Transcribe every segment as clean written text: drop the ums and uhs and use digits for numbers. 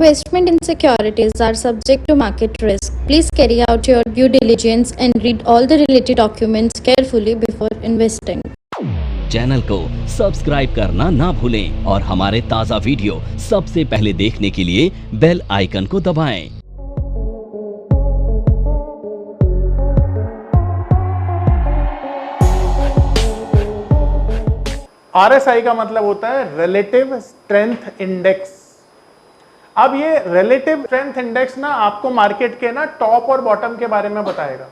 Investment in securities are subject to market risk. Please carry out your due diligence and read all the related documents carefully before investing. Channel को subscribe करना ना भूलें और हमारे ताज़ा video सबसे पहले देखने के लिए बेल आइकन को दबाएं। RSI का मतलब होता है रिलेटिव स्ट्रेंथ इंडेक्स। अब ये रिलेटिव स्ट्रेंथ इंडेक्स ना आपको मार्केट के ना टॉप और बॉटम के बारे में बताएगा।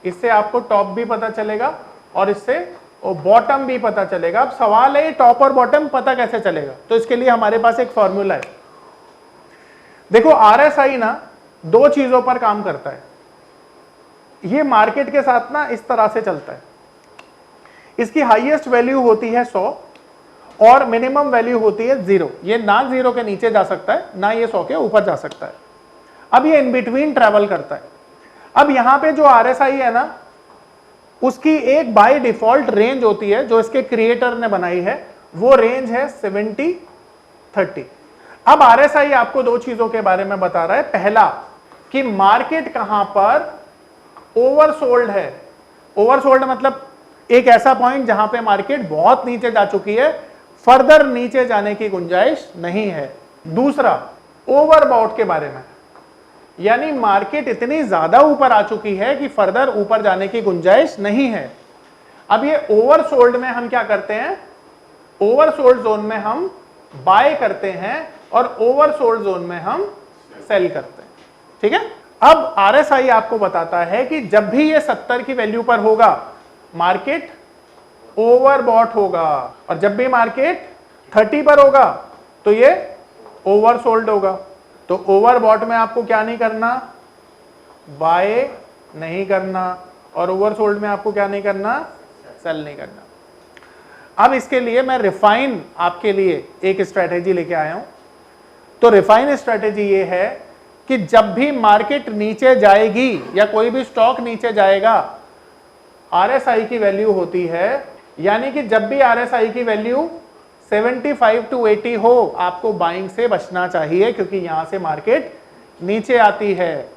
इससे आपको टॉप भी पता चलेगा और इससे बॉटम भी पता चलेगा। अब सवाल है ये टॉप और बॉटम पता कैसे चलेगा, तो इसके लिए हमारे पास एक फॉर्मूला है। देखो RSI ना दो चीजों पर काम करता है। ये मार्केट के साथ ना इस तरह से चलता है। इसकी हाईएस्ट वैल्यू होती है 100 और मिनिमम वैल्यू होती है 0। ये ना 0 के नीचे जा सकता है ना ये 100 के ऊपर जा सकता है। अब ये इन बिटवीन ट्रैवल करता है। अब यहां पे जो RSI है ना उसकी एक बाय डिफॉल्ट रेंज होती है जो इसके क्रिएटर ने बनाई है, वो रेंज है 70-30। अब RSI आपको दो चीजों के बारे में बता रहा है। पहला कि मार्केट कहां पर ओवरसोल्ड है। ओवरसोल्ड मतलब एक ऐसा पॉइंट जहां पे मार्केट बहुत नीचे जा चुकी है, फर्दर नीचे जाने की गुंजाइश नहीं है। दूसरा ओवरबॉट के बारे में, यानी मार्केट इतनी ज्यादा ऊपर आ चुकी है कि फर्दर ऊपर जाने की गुंजाइश नहीं है। अब ये ओवरसोल्ड में हम क्या करते हैं, ओवरसोल्ड जोन में हम बाय करते हैं और ओवरसोल्ड जोन में हम सेल करते हैं। ठीक है। अब RSI आपको बताता है कि जब भी ये 70 की वैल्यू पर होगा मार्केट ओवरबॉट होगा, और जब भी मार्केट 30 पर होगा तो ये ओवरसोल्ड होगा। तो ओवरबॉट में आपको क्या नहीं करना, बाय नहीं करना, और ओवरसोल्ड में आपको क्या नहीं करना, सेल नहीं करना। अब इसके लिए मैं रिफाइन आपके लिए एक स्ट्रेटेजी लेके आया हूं। तो रिफाइन स्ट्रेटेजी ये है कि जब भी मार्केट नीचे जाएगी या कोई भी स्टॉक नीचे जाएगा, RSI की वैल्यू होती है, यानी कि जब भी RSI की वैल्यू 75-80 हो आपको बाइंग से बचना चाहिए, क्योंकि यहां से मार्केट नीचे आती है।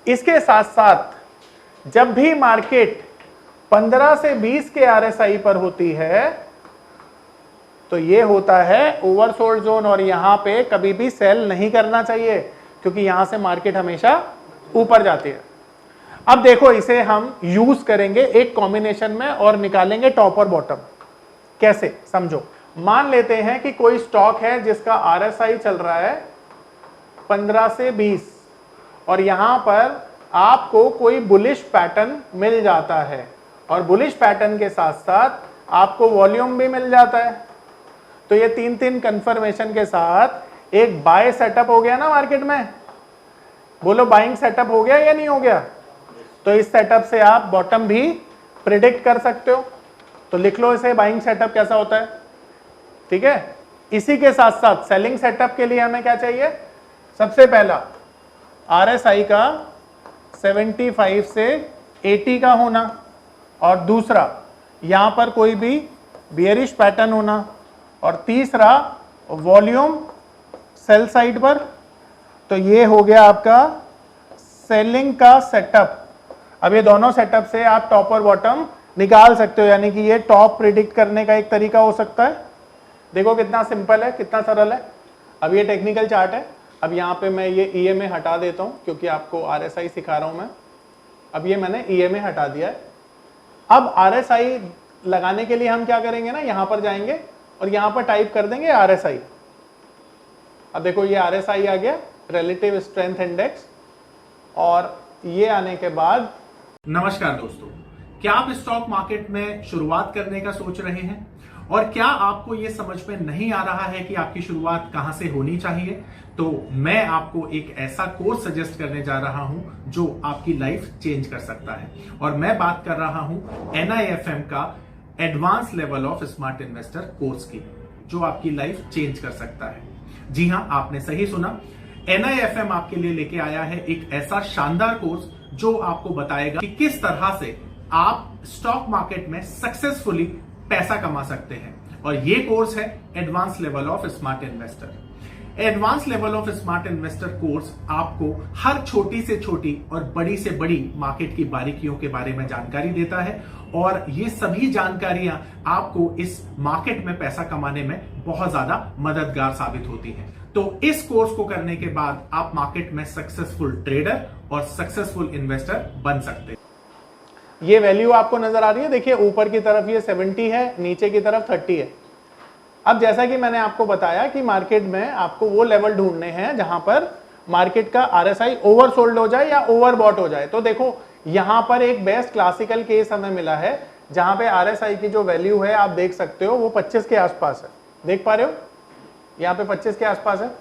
इसके साथ साथ जब भी मार्केट 15 से 20 के RSI पर होती है तो ये होता है ओवरसोल्ड जोन, और यहां पे कभी भी सेल नहीं करना चाहिए क्योंकि यहां से मार्केट हमेशा ऊपर जाती है। अब देखो इसे हम यूज करेंगे एक कॉम्बिनेशन में और निकालेंगे टॉप और बॉटम। कैसे, समझो। मान लेते हैं कि कोई स्टॉक है जिसका RSI चल रहा है 15 से 20 और यहां पर आपको कोई बुलिश पैटर्न मिल जाता है, और बुलिश पैटर्न के साथ साथ आपको वॉल्यूम भी मिल जाता है। तो ये तीन कंफर्मेशन के साथ एक बाय सेटअप हो गया ना मार्केट में। बोलो बाइंग सेटअप हो गया या नहीं हो गया। तो इस सेटअप से आप बॉटम भी प्रिडिक्ट कर सकते हो। तो लिख लो इसे, बाइंग सेटअप कैसा होता है। ठीक है। इसी के साथ साथ सेलिंग सेटअप के लिए हमें क्या चाहिए, सबसे पहला RSI का 75 से 80 का होना, और दूसरा यहां पर कोई भी बियरिश पैटर्न होना, और तीसरा वॉल्यूम सेल साइड पर। तो ये हो गया आपका सेलिंग का सेटअप। अब ये दोनों सेटअप से आप टॉप और बॉटम निकाल सकते हो, यानी कि ये टॉप प्रिडिक्ट करने का एक तरीका हो सकता है। देखो कितना सिंपल है, कितना सरल है। अब ये टेक्निकल चार्ट है। अब यहाँ पे मैं ये EMA हटा देता हूँ क्योंकि आपको RSI सिखा रहा हूँ मैं। अब ये मैंने EMA हटा दिया है। अब RSI लगाने के लिए हम क्या करेंगे ना, यहाँ पर जाएंगे और यहाँ पर टाइप कर देंगे RSI। अब देखो ये RSI आ गया, रिलेटिव स्ट्रेंथ इंडेक्स। और ये आने के बाद, नमस्कार दोस्तों, क्या आप स्टॉक मार्केट में शुरुआत करने का सोच रहे हैं और क्या आपको यह समझ में नहीं आ रहा है कि आपकी शुरुआत कहां से होनी चाहिए, तो मैं आपको एक ऐसा कोर्स सजेस्ट करने जा रहा हूं जो आपकी लाइफ चेंज कर सकता है। और मैं बात कर रहा हूं NIFM का advance level of smart investor course की, जो आपकी लाइफ चेंज कर सकता है। जी हां, आपने सही सुना। NIFM आपके लिए लेके आया है एक ऐसा शानदार कोर्स जो आपको बताएगा कि किस तरह से आप स्टॉक मार्केट में सक्सेसफुली पैसा कमा सकते हैं। और ये कोर्स है advance level of smart investor. Advance level of smart investor course आपको हर छोटी से छोटी और बड़ी से बड़ी मार्केट की बारीकियों के बारे में जानकारी देता है और ये सभी जानकारियां आपको इस मार्केट में पैसा कमाने में बहुत ज्यादा मददगार साबित होती हैं। तो इस कोर्स को करने के बाद आप मार्केट में सक्सेसफुल ट्रेडर और सक्सेसफुल इन्वेस्टर बन सकते हैं। ये वैल्यू आपको नजर आ रही है, देखिए ऊपर की तरफ ये 70 है, नीचे की तरफ 30 है। अब जैसा कि मैंने आपको बताया कि मार्केट में आपको वो लेवल ढूंढने हैं जहां पर मार्केट का आरएसआई ओवरसोल्ड हो जाए या ओवरबॉट हो जाए। तो देखो यहां पर एक बेस्ट क्लासिकल केस हमें मिला है जहां पे आरएसआई की जो वैल्यू है आप देख सकते हो वो 25 के आसपास है, देख पा रहे हो, यहां पे 25 के आसपास है।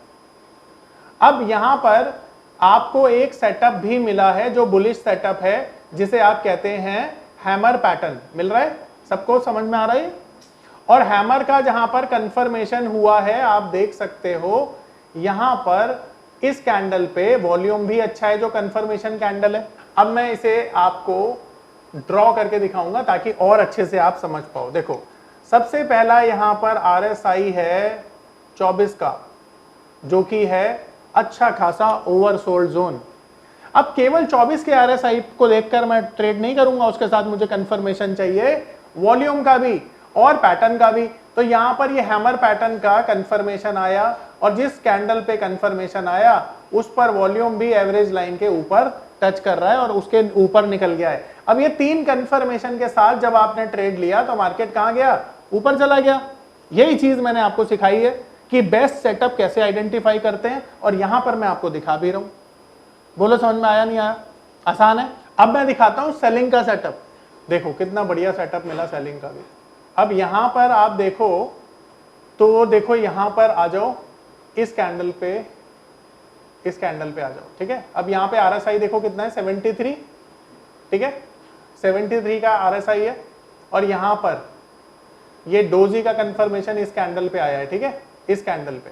अब यहां पर आपको एक सेटअप भी मिला है जो बुलिश सेटअप है जिसे आप कहते हैं हैमर पैटर्न। मिल रहा है, सबको समझ में आ रहा है? और हैमर का जहां पर कंफर्मेशन हुआ है आप देख सकते हो यहां पर इस कैंडल पे वॉल्यूम भी अच्छा है जो कंफर्मेशन कैंडल है। अब मैं इसे आपको ड्रॉ करके दिखाऊंगा ताकि और अच्छे से आप समझ पाओ। देखो सबसे पहला यहां पर आरएसआई है 24 का जो कि है अच्छा खासा ओवरसोल्ड जोन। अब केवल 24 के आरएसआई को देखकर मैं ट्रेड नहीं करूंगा, उसके साथ मुझे कंफर्मेशन चाहिए वॉल्यूम का भी और पैटर्न का भी। तो यहां पर ये हैमर पैटर्न का कंफर्मेशन आया और जिस कैंडल पे कंफर्मेशन आया उस पर वॉल्यूम भी एवरेज लाइन के ऊपर टच कर रहा है और उसके ऊपर निकल गया है। अब ये तीन कंफर्मेशन के साथ जब आपने ट्रेड लिया तो मार्केट कहां गया? ऊपर चला गया। यही चीज मैंने आपको सिखाई है कि बेस्ट सेटअप कैसे आइडेंटिफाई करते हैं और यहां पर मैं आपको दिखा भी रहा हूं। बोलो समझ में आया नहीं आया? आसान है। अब मैं दिखाता हूं सेलिंग का सेटअप। देखो कितना बढ़िया सेटअप मिला सेलिंग का भी। अब यहां पर आप देखो तो देखो यहां पर आ जाओ, इस कैंडल पे आ जाओ, ठीक है। अब यहां पे आरएसआई देखो कितना है 73, ठीक है 73 का आरएसआई है और यहां पर ये डोजी का कंफर्मेशन इस कैंडल पे आया है, ठीक है इस कैंडल पे।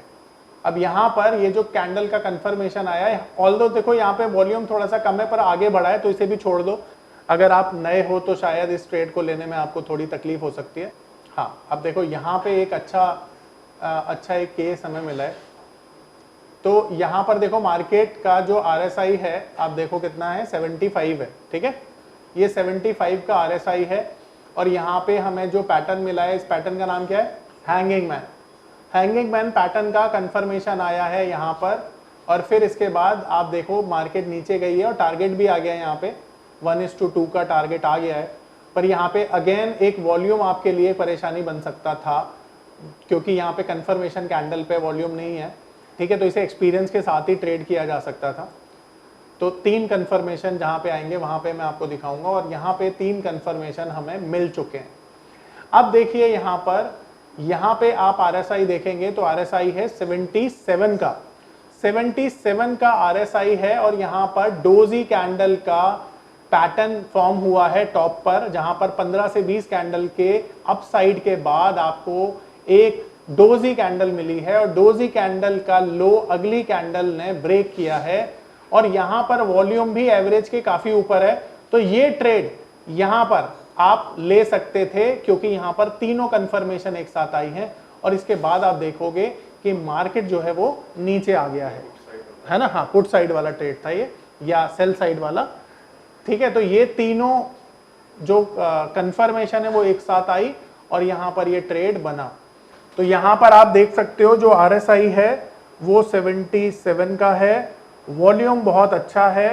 अब यहां पर ये जो कैंडल का कंफर्मेशन आया है, ऑल्दो देखो यहां पे वॉल्यूम थोड़ा सा कम है पर आगे बढ़ा है तो इसे भी छोड़ दो। अगर आप नए हो तो शायद इस ट्रेड को लेने में आपको थोड़ी तकलीफ हो सकती है। हाँ अब देखो यहाँ पे एक अच्छा एक केस हमें मिला है। तो यहाँ पर देखो मार्केट का जो आरएसआई है आप देखो कितना है 75 है, ठीक है ये 75 का आरएसआई है और यहाँ पे हमें जो पैटर्न मिला है इस पैटर्न का नाम क्या है? Hanging man. Hanging man pattern का कंफर्मेशन आया है यहाँ पर और फिर इसके बाद आप देखो मार्केट नीचे गई है और टारगेट भी आ गया है यहाँ पे 1:2 का टारगेट आ गया है। पर यहाँ पे अगेन एक वॉल्यूम आपके लिए परेशानी बन सकता था क्योंकि यहाँ पे कंफर्मेशन कैंडल पे वॉल्यूम नहीं है, ठीक है तो इसे एक्सपीरियंस के साथ ही ट्रेड किया जा सकता था। तो तीन कंफर्मेशन जहाँ पे आएंगे वहाँ पे मैं आपको दिखाऊंगा और यहाँ पे तीन कंफर्मेशन हमें मिल चुके हैं। अब देखिए यहाँ पे आप आरएसआई देखेंगे तो आरएसआई है 77 का, 77 का आरएसआई है और यहाँ पर डोजी कैंडल का पैटर्न फॉर्म हुआ है टॉप पर जहां पर 15 से 20 कैंडल के अपसाइड के बाद आपको एक डोजी कैंडल मिली है और डोजी कैंडल का लो अगली कैंडल ने ब्रेक किया है और यहां पर वॉल्यूम भी एवरेज के काफी ऊपर है। तो ये ट्रेड यहां पर आप ले सकते थे क्योंकि यहां पर तीनों कंफर्मेशन एक साथ आई हैं और इसके बाद आप देखोगे कि मार्केट जो है वो नीचे आ गया है ना। हाँ पुट साइड वाला ट्रेड था ये या सेल साइड वाला, ठीक है। तो ये तीनों जो कंफर्मेशन है वो एक साथ आई और यहां पर ये ट्रेड बना। तो यहां पर आप देख सकते हो जो आरएसआई है वो 77 का है, वॉल्यूम बहुत अच्छा है,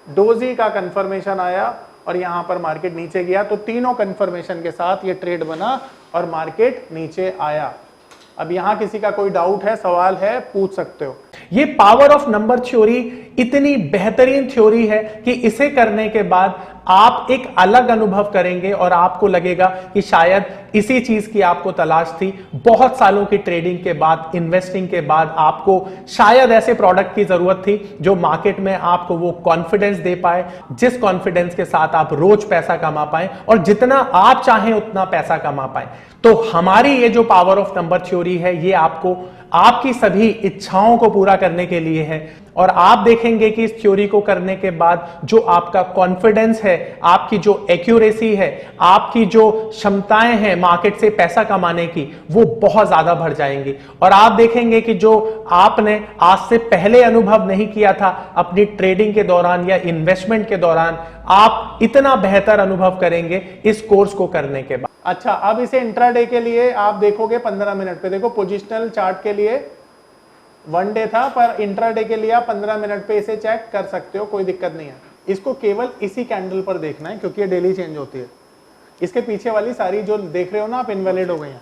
डोजी का कंफर्मेशन आया और यहां पर मार्केट नीचे गया। तो तीनों कंफर्मेशन के साथ ये ट्रेड बना और मार्केट नीचे आया। अब यहां किसी का कोई डाउट है, सवाल है, पूछ सकते हो। ये पावर ऑफ नंबर थ्योरी इतनी बेहतरीन थ्योरी है कि इसे करने के बाद आप एक अलग अनुभव करेंगे और आपको लगेगा कि शायद इसी चीज की आपको तलाश थी। बहुत सालों की ट्रेडिंग के बाद, इन्वेस्टिंग के बाद आपको शायद ऐसे प्रोडक्ट की जरूरत थी जो मार्केट में आपको वो कॉन्फिडेंस दे पाए, जिस कॉन्फिडेंस के साथ आप रोज पैसा कमा पाए और जितना आप चाहें उतना पैसा कमा पाए। तो हमारी ये जो पावर ऑफ नंबर थ्योरी है ये आपको आपकी सभी इच्छाओं को पूरा करने के लिए है। और आप देखेंगे कि इस थ्योरी को करने के बाद जो आपका कॉन्फिडेंस है, आपकी जो एक्यूरेसी है, आपकी जो क्षमताएं हैं मार्केट से पैसा कमाने की, वो बहुत ज्यादा बढ़ जाएंगी। और आप देखेंगे कि जो आपने आज से पहले अनुभव नहीं किया था अपनी ट्रेडिंग के दौरान या इन्वेस्टमेंट के दौरान, आप इतना बेहतर अनुभव करेंगे इस कोर्स को करने के बाद। अच्छा, अब इसे इंट्राडे के लिए आप देखोगे 15 मिनट पे। देखो, पोजिशनल चार्ट के लिए 1 डे था, पर इंट्राडे के लिए आप 15 मिनट पे इसे चेक कर सकते हो, कोई दिक्कत नहीं है। इसको केवल इसी कैंडल पर देखना है क्योंकि ये डेली चेंज होती है। इसके पीछे वाली सारी जो देख रहे हो ना आप, इनवैलिड हो गई हैं।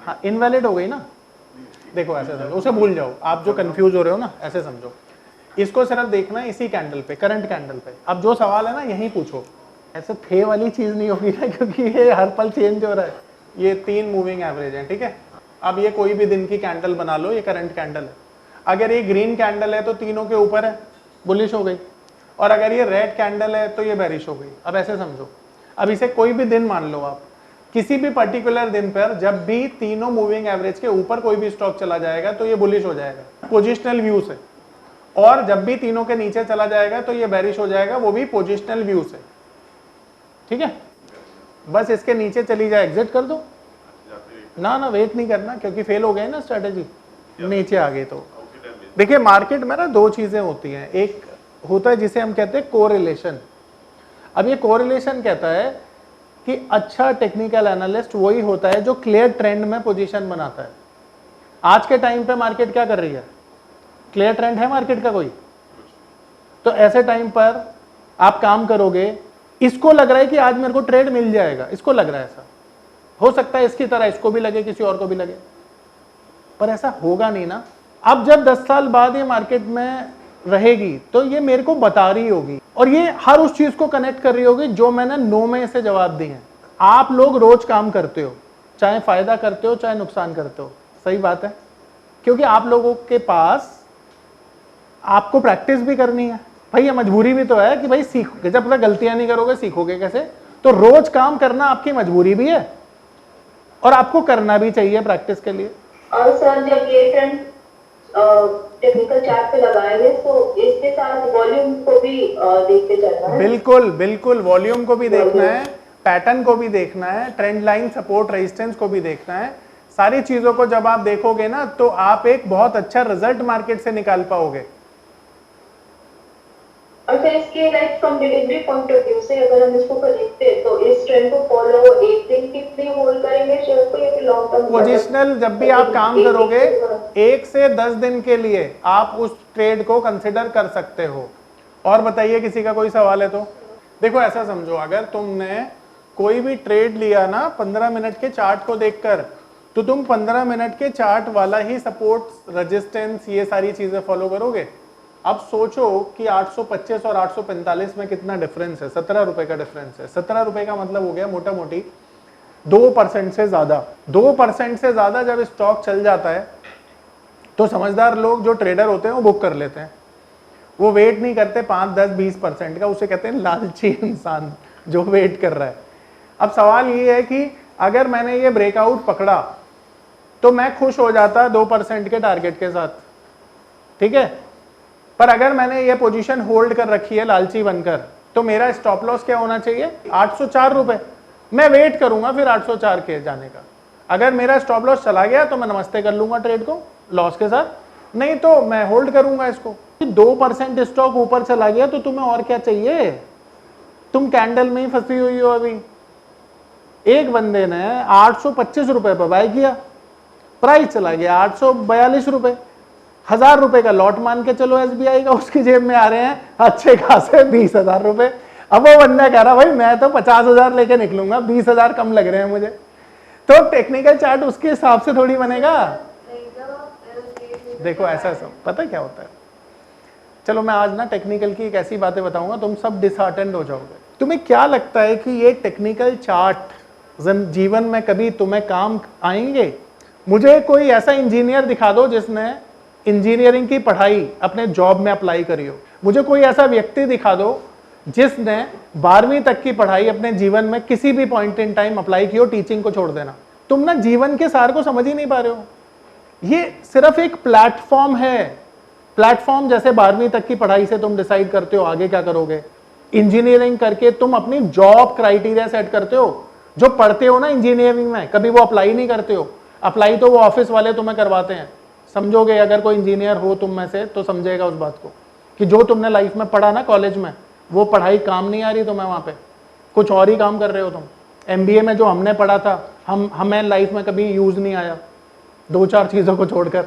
हाँ, इनवैलिड हो गई ना। देखो ऐसे समझो, उसे भूल जाओ, आप जो कंफ्यूज हो रहे हो ना, ऐसे समझो। इसको सिर्फ देखना है इसी कैंडल पे, करंट कैंडल पे। अब जो सवाल है ना यही पूछो, ऐसे थे वाली चीज नहीं होगी ना, क्योंकि ये हर पल चेंज हो रहा है। ये 3 मूविंग एवरेज है, ठीक है। अब ये कोई भी दिन की कैंडल बना लो, ये करंट कैंडल है। अगर ये ग्रीन कैंडल है तो तीनों के ऊपर है, बुलिश हो गई। और अगर ये रेड कैंडल है तो ये बेरिश हो गई। अब ऐसे समझो, अब इसे कोई भी दिन मान लो आप, किसी भी पर्टिकुलर दिन पर जब भी तीनों मूविंग एवरेज के ऊपर कोई भी स्टॉक चला जाएगा तो ये बुलिश हो जाएगा, पोजिशनल व्यू से। और जब भी तीनों के नीचे चला जाएगा तो ये बेरिश हो जाएगा, वो भी पोजिशनल व्यू से, ठीक है। बस इसके नीचे चली जाए, एग्जिट कर दो ना, वेट नहीं करना, क्योंकि फेल हो गए ना स्ट्रेटेजी, नीचे आ गई तो। देखिए, मार्केट में ना 2 चीजें होती हैं। एक होता है जिसे हम कहते हैं कोरिलेशन। अब ये कोरिलेशन कहता है कि अच्छा टेक्निकल एनालिस्ट वही होता है जो क्लियर ट्रेंड में पोजीशन बनाता है। आज के टाइम पे मार्केट क्या कर रही है? क्लियर ट्रेंड है मार्केट का कोई? तो ऐसे टाइम पर आप काम करोगे, इसको लग रहा है कि आज मेरे को ट्रेड मिल जाएगा, इसको लग रहा है ऐसा, हो सकता है इसकी तरह इसको भी लगे, किसी और को भी लगे, पर ऐसा होगा नहीं ना। अब जब 10 साल बाद ये मार्केट में रहेगी तो ये मेरे को बता रही होगी, और ये हर उस चीज को कनेक्ट कर रही होगी जो मैंने 9 में से जवाब दिए हैं। आप लोग रोज काम करते हो, चाहे फायदा करते हो चाहे नुकसान करते हो, सही बात है, क्योंकि आप लोगों के पास आपको प्रैक्टिस भी करनी है भाई। ये मजबूरी भी तो है कि भाई सीखोगे, जब तक गलतियां नहीं करोगे सीखोगे कैसे? तो रोज काम करना आपकी मजबूरी भी है और आपको करना भी चाहिए प्रैक्टिस के लिए। और सर, जब ये ट्रेंड टेक्निकल चार्ट पे लगाएंगे तो इसके साथ वॉल्यूम को भी देखते चलना है। बिल्कुल बिल्कुल, वॉल्यूम को भी देखना है, पैटर्न को भी देखना है, ट्रेंड लाइन, सपोर्ट, रेजिस्टेंस को भी देखना है। सारी चीजों को जब आप देखोगे ना तो आप एक बहुत अच्छा रिजल्ट मार्केट से निकाल पाओगे। और फिर इसके like from delivery point of view से अगर हम इसको देखते हैं तो इस ट्रेंड को फॉलो एक दिन कितनी होल्ड करेंगे शेयर को, या फिर लॉन्ग टर्म? पोजिशनल जब भी आप काम करोगे 1 से 10 दिन के लिए आप उस ट्रेड को कंसिडर कर सकते हो। और बताइए, किसी का कोई सवाल है तो? देखो ऐसा समझो, अगर तुमने कोई भी ट्रेड लिया ना 15 मिनट के चार्ट को देखकर, तो तुम 15 मिनट के चार्ट वाला ही सपोर्ट, रेजिस्टेंस, ये सारी चीजें फॉलो करोगे। अब सोचो कि 825 और 845 में कितना डिफरेंस है, 17 रुपए का डिफरेंस है। 17 रुपए का मतलब हो गया मोटा मोटी 2% से ज्यादा। 2% से ज्यादा जब स्टॉक चल जाता है तो समझदार लोग जो ट्रेडर होते हैं वो बुक कर लेते हैं, वो वेट नहीं करते 5, 10, 20% का। उसे कहते हैं लालची इंसान जो वेट कर रहा है। अब सवाल ये है कि अगर मैंने ये ब्रेकआउट पकड़ा तो मैं खुश हो जाता 2% के टारगेट के साथ, ठीक है। पर अगर मैंने ये पोजीशन होल्ड कर रखी है लालची बनकर, तो मेरा स्टॉप लॉस क्या होना चाहिए? 804 रुपए। मैं वेट करूंगा फिर 804 के जाने का। अगर मेरा स्टॉप लॉस चला गया तो मैं नमस्ते कर लूंगा ट्रेड को लॉस के साथ, नहीं तो मैं होल्ड करूंगा इसको। 2% स्टॉक ऊपर चला गया तो तुम्हें और क्या चाहिए? तुम कैंडल में ही फंसी हुई हो अभी। एक बंदे ने 825 रुपए पर बाय किया, प्राइस चला गया 842 रुपए, 1000 रुपए का लॉट मान के चलो SBI का, उसकी जेब में आ रहे हैं अच्छे खासे 20,000 रुपए। अब वो बंदा कह रहा भाई मैं तो 50,000 लेके निकलूंगा, 20,000 कम लग रहे हैं मुझे। तो टेक्निकल चार्ट उसके हिसाब से थोड़ी बनेगा। देखो ऐसा सब पता है क्या होता है। चलो मैं आज ना टेक्निकल की एक ऐसी बातें बताऊंगा, तुम सब डिसहार्टेंड हो जाओगे। तुम्हें क्या लगता है कि ये टेक्निकल चार्ट जीवन में कभी तुम्हें काम आएंगे? मुझे कोई ऐसा इंजीनियर दिखा दो जिसने इंजीनियरिंग की पढ़ाई अपने जॉब में अप्लाई करी हो। मुझे कोई ऐसा व्यक्ति दिखा दो जिसने 12वीं तक की पढ़ाई अपने जीवन में किसी भी पॉइंट इन टाइम अप्लाई की हो, टीचिंग को छोड़ देना। तुम ना जीवन के सार को समझ ही नहीं पा रहे हो। ये सिर्फ एक प्लेटफॉर्म है। प्लेटफॉर्म जैसे 12वीं तक की पढ़ाई से तुम डिसाइड करते हो आगे क्या करोगे, इंजीनियरिंग करके तुम अपनी जॉब क्राइटेरिया सेट करते हो। जो पढ़ते हो ना इंजीनियरिंग में, कभी वो अप्लाई नहीं करते हो, अप्लाई तो वो ऑफिस वाले तुम्हें करवाते हैं। समझोगे, अगर कोई इंजीनियर हो तुम में से तो समझेगा उस बात को कि जो तुमने लाइफ में पढ़ा ना कॉलेज में, वो पढ़ाई काम नहीं आ रही तुम्हें, वहां पे कुछ और ही काम कर रहे हो तुम। MBA में जो हमने पढ़ा था हमें लाइफ में कभी यूज नहीं आया, 2-4 चीजों को छोड़कर।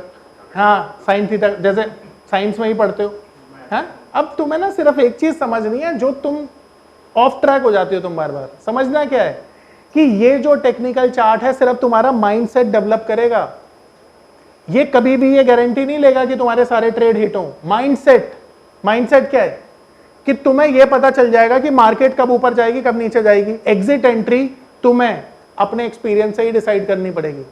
हाँ, साइंस थीटा जैसे साइंस में ही पढ़ते हो। हाँ, अब तुम्हें ना सिर्फ एक चीज समझनी है, जो तुम ऑफ ट्रैक हो जाती हो तुम बार बार। समझना क्या है कि ये जो टेक्निकल चार्ट है सिर्फ तुम्हारा माइंडसेट डेवलप करेगा। ये कभी भी ये गारंटी नहीं लेगा कि तुम्हारे सारे ट्रेड हिट हो। माइंडसेट क्या है कि तुम्हें यह पता चल जाएगा कि मार्केट कब ऊपर जाएगी कब नीचे जाएगी। एग्जिट एंट्री तुम्हें अपने एक्सपीरियंस से ही डिसाइड करनी पड़ेगी।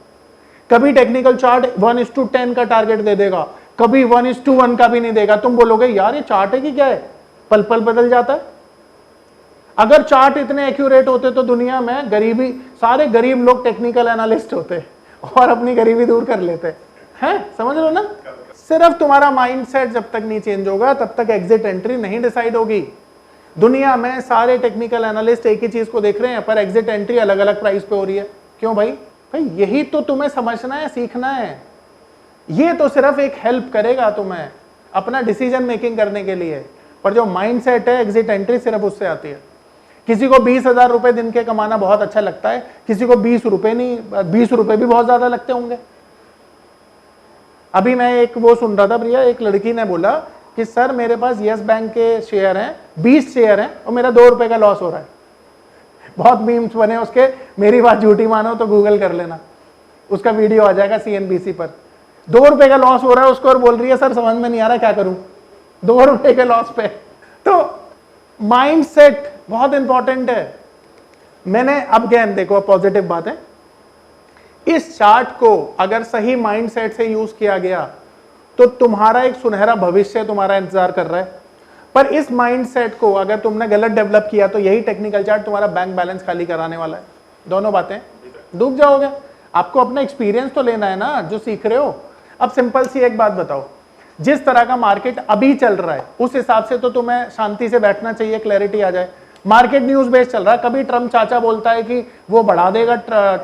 कभी टेक्निकल चार्ट 1:10 का टारगेट दे देगा, कभी 1:1 का भी नहीं देगा। तुम बोलोगे यार ये चार्ट है कि क्या है, पल पल बदल जाता है। अगर चार्ट इतने एक्यूरेट होते तो दुनिया में गरीबी, सारे गरीब लोग टेक्निकल एनालिस्ट होते और अपनी गरीबी दूर कर लेते हैं। समझ लो ना, सिर्फ तुम्हारा माइंडसेट जब तक नहीं चेंज होगा तब तक एग्जिट एंट्री नहीं डिसाइड होगी। दुनिया में सारे टेक्निकल एनालिस्ट एक ही चीज को देख रहे हैं, पर एग्जिट एंट्री अलग अलग प्राइस पे हो रही है। क्यों भाई? यही तो तुम्हें समझना है, सीखना है। ये तो सिर्फ एक हेल्प करेगा तुम्हें अपना डिसीजन मेकिंग करने के लिए, पर जो माइंडसेट है एग्जिट एंट्री सिर्फ उससे आती है। किसी को 20,000 रुपए दिन के कमाना बहुत अच्छा लगता है, किसी को 20 रुपए नहीं, 20 रुपए भी बहुत ज्यादा लगते होंगे। अभी मैं एक वो सुन रहा था प्रिया, एक लड़की ने बोला कि सर मेरे पास यस बैंक के शेयर हैं, 20 शेयर हैं और मेरा 2 रुपए का लॉस हो रहा है। बहुत मीम्स बने उसके, मेरी बात झूठी मानो तो गूगल कर लेना, उसका वीडियो आ जाएगा CNBC पर। 2 रुपए का लॉस हो रहा है उसको और बोल रही है सर समझ में नहीं आ रहा क्या करूं 2 रुपए के लॉस पे। तो माइंडसेट बहुत इंपॉर्टेंट है। मैंने अब गैन देखो, पॉजिटिव बात है, इस चार्ट को अगर सही माइंडसेट से यूज किया गया तो तुम्हारा एक सुनहरा भविष्य तुम्हारा इंतजार कर रहा है। पर इस माइंडसेट को अगर तुमने गलत डेवलप किया तो यही टेक्निकल चार्ट तुम्हारा बैंक बैलेंस खाली कराने वाला है। दोनों बातें, डूब जाओगे। आपको अपना एक्सपीरियंस तो लेना है ना जो सीख रहे हो। अब सिंपल सी एक बात बताओ, जिस तरह का मार्केट अभी चल रहा है उस हिसाब से तो तुम्हें शांति से बैठना चाहिए, क्लैरिटी आ जाए। मार्केट न्यूज बेस्ड चल रहा है, कभी ट्रम्प चाचा बोलता है कि वो बढ़ा देगा,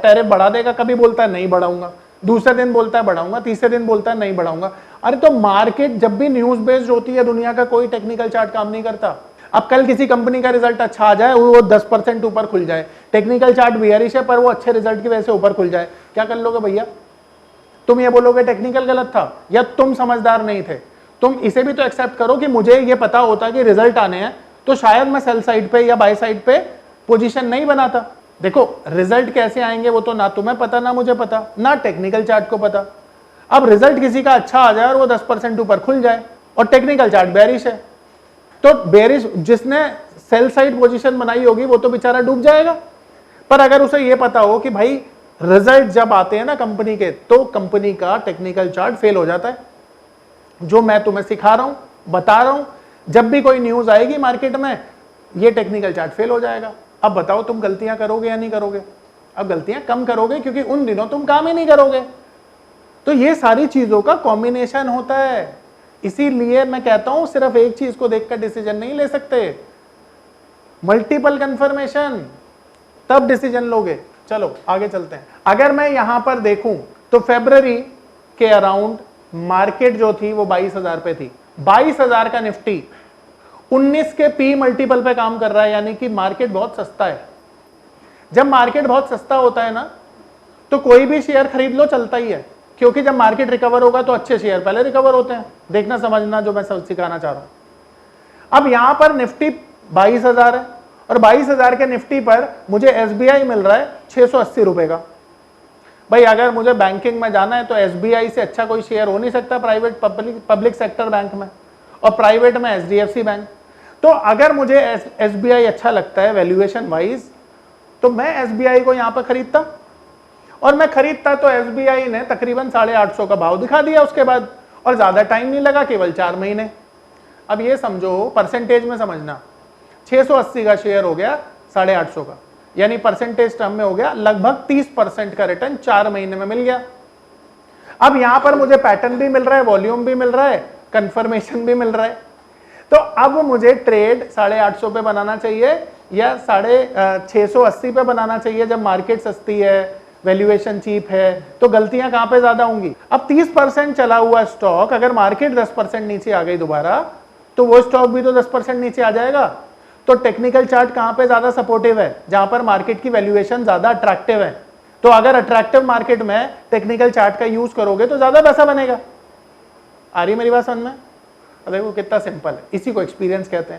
टैरिफ बढ़ा देगा, कभी बोलता है नहीं बढ़ाऊंगा, दूसरे दिन बोलता है बढ़ाऊंगा, तीसरे दिन बोलता है नहीं बढ़ाऊंगा। अरे तो मार्केट जब भी न्यूज बेस्ड होती है दुनिया का कोई टेक्निकल चार्ट काम नहीं करता। अब कल किसी कंपनी का रिजल्ट अच्छा आ जाए, वो 10% ऊपर खुल जाए, टेक्निकल चार्ट बियरिश है पर वो अच्छे रिजल्ट की वजह से ऊपर खुल जाए, क्या कर लोगे भैया? तुम ये बोलोगे टेक्निकल गलत था या तुम समझदार नहीं थे। तुम इसे भी तो एक्सेप्ट करो कि मुझे ये पता होता कि रिजल्ट आने हैं तो शायद मैं सेल साइड पे या बाय साइड पे पोजीशन नहीं बनाता। देखो रिजल्ट कैसे आएंगे वो तो ना तुम्हें पता ना मुझे पता, ना टेक्निकल चार्ट को पता। अब रिजल्ट किसी का अच्छा आ जाए और वो 10% ऊपर खुल जाए और टेक्निकल चार्ट बेरिश है, तो बेरिश जिसने सेल साइड पोजीशन बनाई होगी वो तो बेचारा डूब जाएगा। पर अगर उसे ये पता हो कि भाई रिजल्ट जब आते हैं ना कंपनी के तो कंपनी का टेक्निकल चार्ट फेल हो जाता है, जो मैं तुम्हें सिखा रहा हूं, बता रहा हूं, जब भी कोई न्यूज आएगी मार्केट में ये टेक्निकल चार्ट फेल हो जाएगा। अब बताओ तुम गलतियां करोगे या नहीं करोगे? अब गलतियां कम करोगे क्योंकि उन दिनों तुम काम ही नहीं करोगे। तो ये सारी चीजों का कॉम्बिनेशन होता है। इसीलिए मैं कहता हूं सिर्फ एक चीज को देखकर डिसीजन नहीं ले सकते, मल्टीपल कंफर्मेशन, तब डिसीजन लोगे। चलो आगे चलते हैं। अगर मैं यहां पर देखूं तो फरवरी के अराउंड मार्केट जो थी वो 22,000 पे थी। 22,000 का निफ्टी 19 के पी मल्टीपल पे काम कर रहा है, यानी कि मार्केट बहुत सस्ता है। जब मार्केट बहुत सस्ता होता है ना तो कोई भी शेयर खरीद लो चलता ही है, क्योंकि जब मार्केट रिकवर होगा तो अच्छे शेयर पहले रिकवर होते हैं। देखना समझना जो मैं सिखाना चाह रहा हूं। अब यहां पर निफ्टी 22,000 है और 22,000 के निफ्टी पर मुझे SBI मिल रहा है 680 रुपए का। भाई अगर मुझे बैंकिंग में जाना है तो SBI से अच्छा कोई शेयर हो नहीं सकता प्राइवेट पब्लिक सेक्टर बैंक में, और प्राइवेट में HDFC बैंक। तो अगर मुझे SBI अच्छा लगता है वैल्यूएशन वाइज तो मैं SBI को यहां पर खरीदता, और मैं खरीदता तो SBI ने तकरीबन 850 का भाव दिखा दिया उसके बाद, और ज्यादा टाइम नहीं लगा, केवल 4 महीने। अब ये समझो परसेंटेज में समझना, 680 का शेयर हो गया 850 का, यानी परसेंटेज टर्म में हो गया लगभग 30% का रिटर्न 4 महीने में मिल गया। अब यहां पर मुझे पैटर्न भी मिल रहा है, वॉल्यूम भी मिल रहा है, कंफर्मेशन भी मिल रहा है। तो अब मुझे ट्रेड 850 पे बनाना चाहिए या 680 पे बनाना चाहिए जब मार्केट सस्ती है, वैल्यूएशन चीप है। तो गलतियां कहां पे ज्यादा होंगी? अब 30% चला हुआ स्टॉक अगर मार्केट 10% नीचे आ गई दोबारा, तो वो स्टॉक भी तो 10% नीचे आ जाएगा। तो टेक्निकल चार्ट कहां पे ज्यादा सपोर्टिव है? जहां पर मार्केट की वैल्यूएशन ज्यादा अट्रैक्टिव है। तो अगर अट्रैक्टिव मार्केट में टेक्निकल चार्ट का यूज करोगे तो ज्यादा पैसा बनेगा। आ रही मेरी बात समझ में? देखो कितना सिंपल है, इसी को एक्सपीरियंस कहते हैं।